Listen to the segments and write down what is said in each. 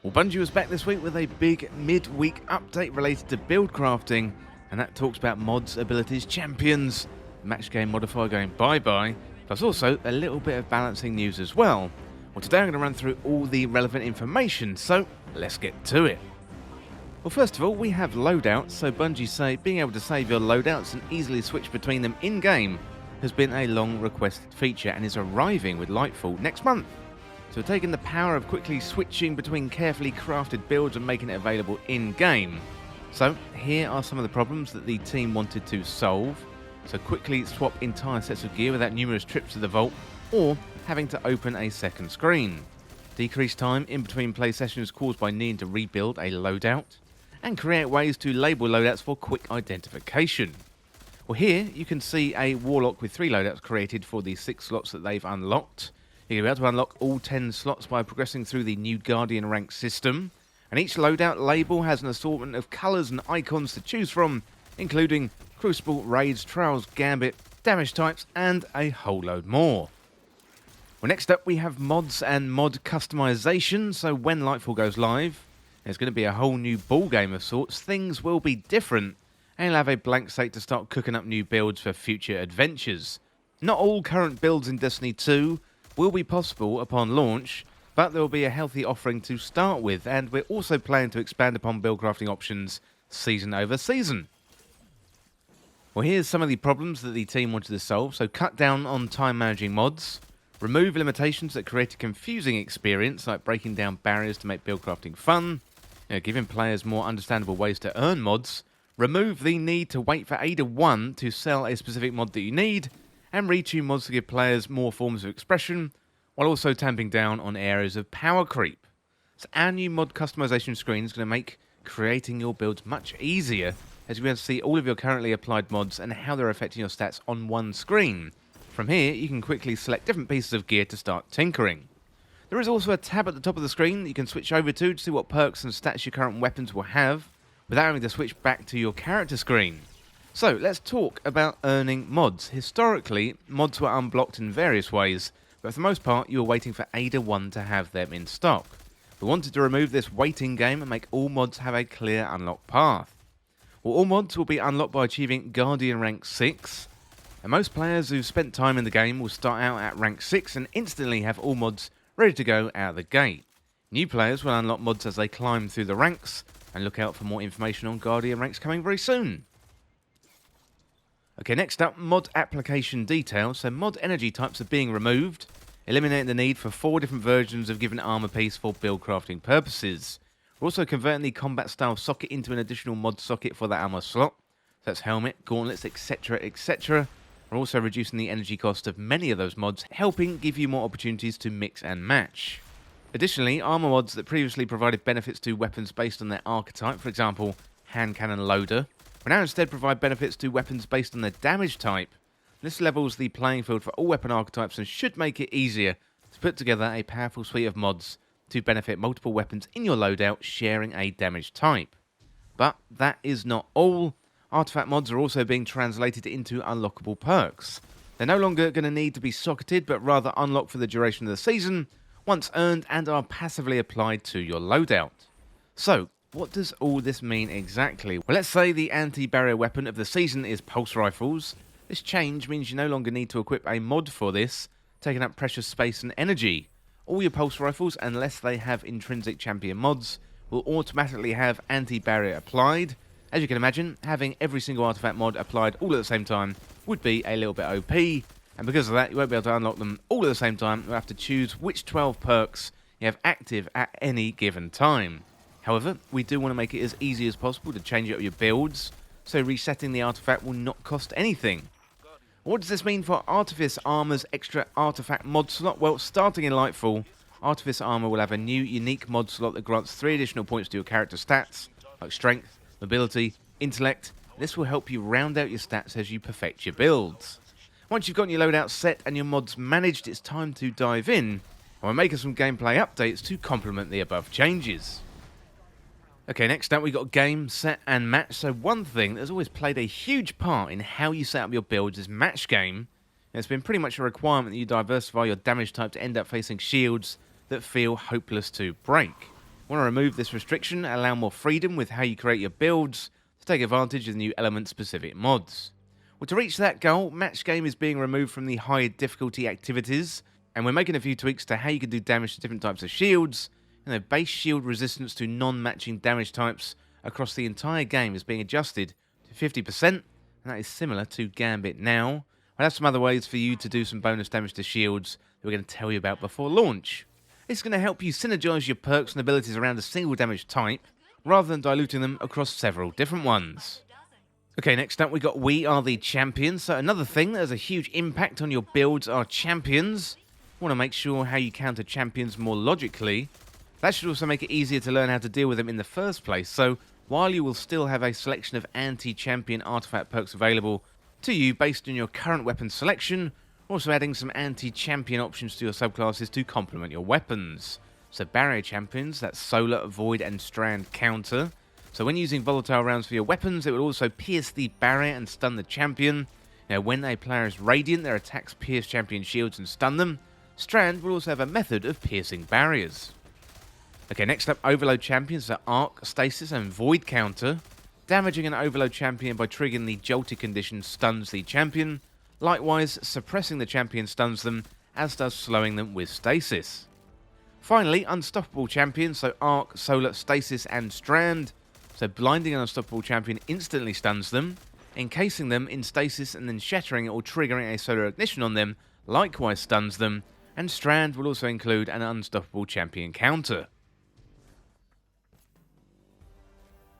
Well, Bungie was back this week with a big mid-week update related to Buildcrafting, and that talks about mods, abilities, champions, match game modifier going bye-bye, plus also a little bit of balancing news as well. Well, today I'm going to run through all the relevant information, so let's get to it. Well, first of all, we have loadouts, so Bungie say being able to save your loadouts and easily switch between them in-game has been a long requested feature and is arriving with Lightfall next month. So taking the power of quickly switching between carefully crafted builds and making it available in-game. So here are some of the problems that the team wanted to solve. So quickly swap entire sets of gear without numerous trips to the vault or having to open a second screen. Decrease time in between play sessions caused by needing to rebuild a loadout. And create ways to label loadouts for quick identification. Well, here you can see a Warlock with 3 loadouts created for the 6 slots that they've unlocked. You'll be able to unlock all 10 slots by progressing through the new Guardian rank system. And each loadout label has an assortment of colours and icons to choose from, including Crucible, Raids, Trials, Gambit, damage types, and a whole load more. Well, next up we have mods and mod customization. So when Lightfall goes live, there's going to be a whole new ballgame of sorts. Things will be different, and you'll have a blank slate to start cooking up new builds for future adventures. Not all current builds in Destiny 2 will be possible upon launch, but there will be a healthy offering to start with, and we're also planning to expand upon buildcrafting options season over season. Well, here's some of the problems that the team wanted to solve. So cut down on time managing mods, remove limitations that create a confusing experience, like breaking down barriers to make buildcrafting fun, giving players more understandable ways to earn mods, remove the need to wait for Ada 1 to sell a specific mod that you need, and retune mods to give players more forms of expression, while also tamping down on areas of power creep. So our new mod customization screen is going to make creating your builds much easier, as you'll be able to see all of your currently applied mods and how they're affecting your stats on one screen. From here, you can quickly select different pieces of gear to start tinkering. There is also a tab at the top of the screen that you can switch over to see what perks and stats your current weapons will have, without having to switch back to your character screen. So let's talk about earning mods. Historically, mods were unblocked in various ways, but for the most part you were waiting for Ada 1 to have them in stock. We wanted to remove this waiting game and make all mods have a clear unlock path. Well, all mods will be unlocked by achieving Guardian rank 6, and most players who've spent time in the game will start out at rank 6 and instantly have all mods ready to go out the gate. New players will unlock mods as they climb through the ranks, and look out for more information on Guardian ranks coming very soon. Okay, next up, mod application details. So mod energy types are being removed, eliminating the need for 4 different versions of given armor piece for build crafting purposes. We're also converting the combat style socket into an additional mod socket for that armor slot. So that's helmet, gauntlets, etc, etc. We're also reducing the energy cost of many of those mods, helping give you more opportunities to mix and match. Additionally, armor mods that previously provided benefits to weapons based on their archetype, for example, hand cannon loader, will now instead provide benefits to weapons based on their damage type. This levels the playing field for all weapon archetypes and should make it easier to put together a powerful suite of mods to benefit multiple weapons in your loadout sharing a damage type. But that is not all. Artifact mods are also being translated into unlockable perks. They're no longer going to need to be socketed, but rather unlocked for the duration of the season, once earned, and are passively applied to your loadout. So, what does all this mean exactly? Well, let's say the anti-barrier weapon of the season is pulse rifles. This change means you no longer need to equip a mod for this, taking up precious space and energy. All your pulse rifles, unless they have intrinsic champion mods, will automatically have anti-barrier applied. As you can imagine, having every single artifact mod applied all at the same time would be a little bit OP, and because of that you won't be able to unlock them all at the same time. You'll have to choose which 12 perks you have active at any given time. However, we do want to make it as easy as possible to change up your builds, so resetting the artifact will not cost anything. What does this mean for Artifice Armor's extra artifact mod slot? Well, starting in Lightfall, Artifice Armor will have a new unique mod slot that grants 3 additional points to your character stats, like strength, mobility, intellect. This will help you round out your stats as you perfect your builds. Once you've got your loadout set and your mods managed, it's time to dive in, and we're making some gameplay updates to complement the above changes. Okay, next up we got game, set and match. So one thing that's always played a huge part in how you set up your builds is match game. It's been pretty much a requirement that you diversify your damage type to end up facing shields that feel hopeless to break. Want to remove this restriction and allow more freedom with how you create your builds to take advantage of the new element-specific mods. Well, to reach that goal, Match Game is being removed from the high difficulty activities, and we're making a few tweaks to how you can do damage to different types of shields. Base shield resistance to non-matching damage types across the entire game is being adjusted to 50%, and that is similar to Gambit now. We'll have some other ways for you to do some bonus damage to shields that we're going to tell you about before launch. It's going to help you synergize your perks and abilities around a single damage type, rather than diluting them across several different ones. Okay, next up we got We Are the Champions. So another thing that has a huge impact on your builds are champions. Want to make sure how you counter champions more logically. That should also make it easier to learn how to deal with them in the first place. So while you will still have a selection of anti-champion artifact perks available to you based on your current weapon selection, also adding some anti-champion options to your subclasses to complement your weapons. So barrier champions, that's Solar, Void and Strand counter. So when using volatile rounds for your weapons, it will also pierce the barrier and stun the champion. Now when a player is radiant, their attacks pierce champion shields and stun them. Strand will also have a method of piercing barriers. Okay, next up, Overload champions are Arc, Stasis and Void counter. Damaging an Overload champion by triggering the Jolted condition stuns the champion. Likewise, suppressing the champion stuns them, as does slowing them with Stasis. Finally, Unstoppable champions, so Arc, Solar, Stasis and Strand. So blinding an Unstoppable champion instantly stuns them. Encasing them in Stasis and then shattering or triggering a Solar ignition on them likewise stuns them. And Strand will also include an Unstoppable champion counter.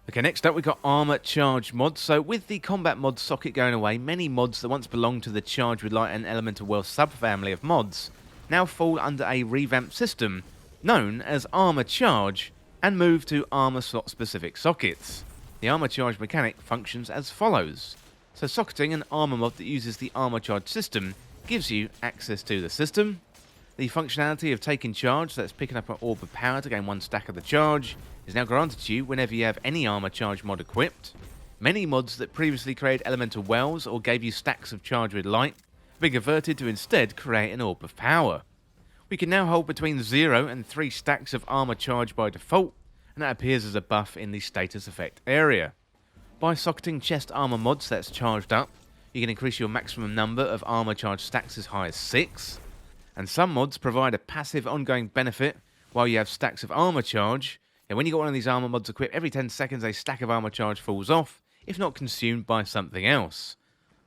Okay, next up we've got Armor Charge mods. So with the combat mod socket going away, many mods that once belonged to the Charge with Light and Elemental Well subfamily of mods now fall under a revamped system known as Armor Charge and move to armor slot specific sockets. The Armor Charge mechanic functions as follows. So socketing an armor mod that uses the Armor Charge system gives you access to the system. The functionality of taking charge, that's picking up an orb of power to gain one stack of the charge, is now granted to you whenever you have any Armor Charge mod equipped. Many mods that previously created elemental wells or gave you stacks of charge with light have been converted to instead create an orb of power. We can now hold between 0 and 3 stacks of Armor Charge by default, and that appears as a buff in the status effect area. By socketing chest armor mods that's charged up, you can increase your maximum number of Armor Charge stacks as high as 6. And some mods provide a passive ongoing benefit while you have stacks of Armor Charge. And when you got one of these armor mods equipped, every 10 seconds a stack of Armor Charge falls off, if not consumed by something else.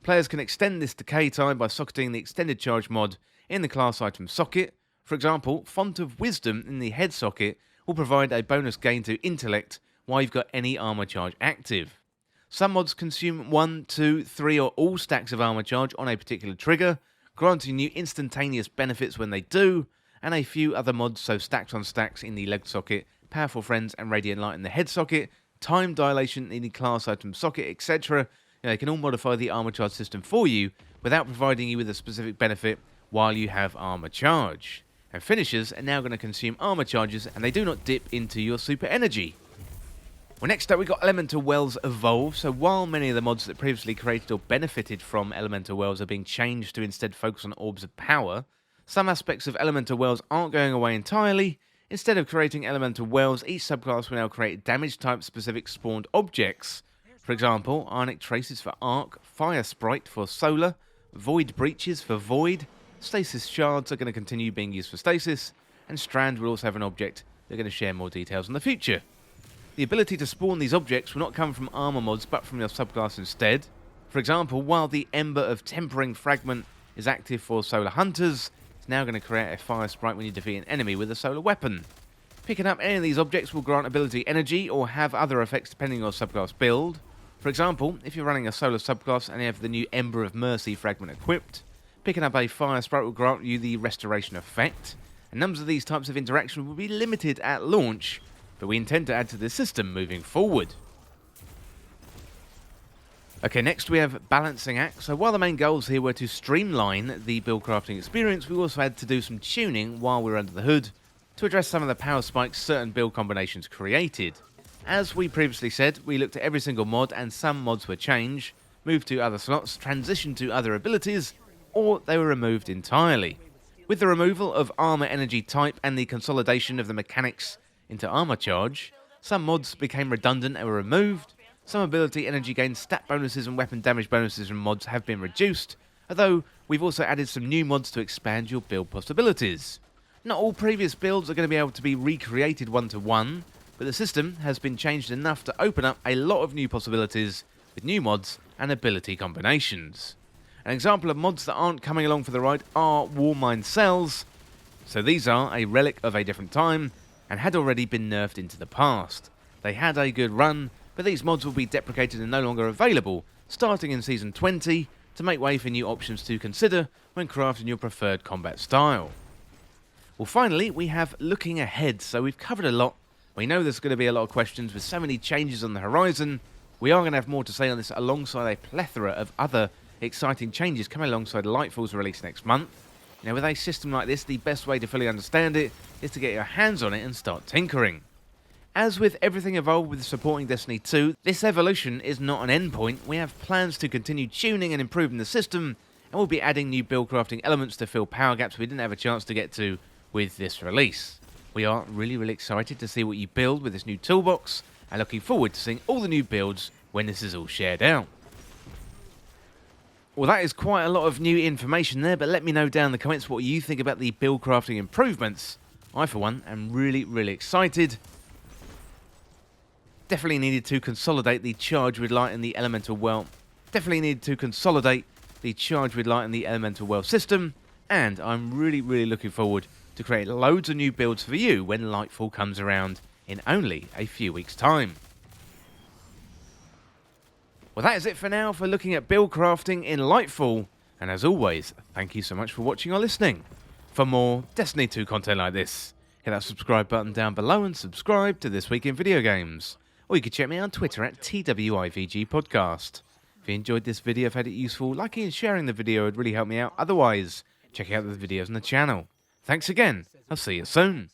Players can extend this decay time by socketing the Extended Charge mod in the class item socket. For example, Font of Wisdom in the head socket will provide a bonus gain to Intellect while you've got any Armor Charge active. Some mods consume 1, 2, 3 or all stacks of Armor Charge on a particular trigger, granting you instantaneous benefits when they do, and a few other mods, so Stacks on Stacks in the leg socket, Powerful Friends and Radiant Light in the head socket, Time Dilation in the class item socket, etc. They can all modify the Armor Charge system for you without providing you with a specific benefit while you have Armor Charge. And finishers are now going to consume Armor Charges and they do not dip into your super energy. Well, next up we've got Elemental Wells Evolve. So while many of the mods that previously created or benefited from Elemental Wells are being changed to instead focus on Orbs of Power, some aspects of Elemental Wells aren't going away entirely. Instead of creating Elemental Wells, each subclass will now create damage type specific spawned objects. For example, Ionic Traces for Arc, Fire Sprite for Solar, Void Breaches for Void, Stasis Shards are going to continue being used for Stasis, and Strand will also have an object they're going to share more details in the future. The ability to spawn these objects will not come from armor mods but from your subclass instead. For example, while the Ember of Tempering Fragment is active for Solar Hunters, it's now going to create a Fire Sprite when you defeat an enemy with a solar weapon. Picking up any of these objects will grant ability energy or have other effects depending on your subclass build. For example, if you're running a Solar subclass and you have the new Ember of Mercy fragment equipped, picking up a Fire Sprite will grant you the Restoration effect, and numbers of these types of interaction will be limited at launch, but we intend to add to this system moving forward. Okay, next we have Balancing Act. So while the main goals here were to streamline the buildcrafting experience, we also had to do some tuning while we were under the hood to address some of the power spikes certain build combinations created. As we previously said, we looked at every single mod and some mods were changed, moved to other slots, transitioned to other abilities, or they were removed entirely. With the removal of armor energy type and the consolidation of the mechanics into armor charge, some mods became redundant and were removed, some ability energy gain stat bonuses and weapon damage bonuses from mods have been reduced, although we've also added some new mods to expand your build possibilities. Not all previous builds are going to be able to be recreated one-to-one, but the system has been changed enough to open up a lot of new possibilities with new mods and ability combinations. An example of mods that aren't coming along for the ride are Warmind cells. So these are a relic of a different time and had already been nerfed into the past. They had a good run, but these mods will be deprecated and no longer available starting in Season 20 to make way for new options to consider when crafting your preferred combat style. Well, finally, we have looking ahead. So we've covered a lot. We know there's going to be a lot of questions with so many changes on the horizon. We are going to have more to say on this alongside a plethora of other exciting changes coming alongside Lightfall's release next month. Now, with a system like this, the best way to fully understand it is to get your hands on it and start tinkering. As with everything evolved with supporting Destiny 2, this evolution is not an endpoint. We have plans to continue tuning and improving the system, and we'll be adding new build crafting elements to fill power gaps we didn't have a chance to get to with this release. We are really excited to see what you build with this new toolbox, and looking forward to seeing all the new builds when this is all shared out. Well, that is quite a lot of new information there, but let me know down in the comments what you think about the build crafting improvements. I, for one, am really excited. Definitely needed to consolidate the charge with light and the elemental well. System, and I'm really looking forward to create loads of new builds for you when Lightfall comes around in only a few weeks' time. Well, that is it for now for looking at build crafting in Lightfall, and as always, thank you so much for watching or listening. For more Destiny 2 content like this, hit that subscribe button down below and subscribe to This Week in Video Games. Or you can check me out on Twitter at TWIVG Podcast. If you enjoyed this video, found it useful, liking and sharing the video would really help me out. Otherwise, check out the videos on the channel. Thanks again. I'll see you soon.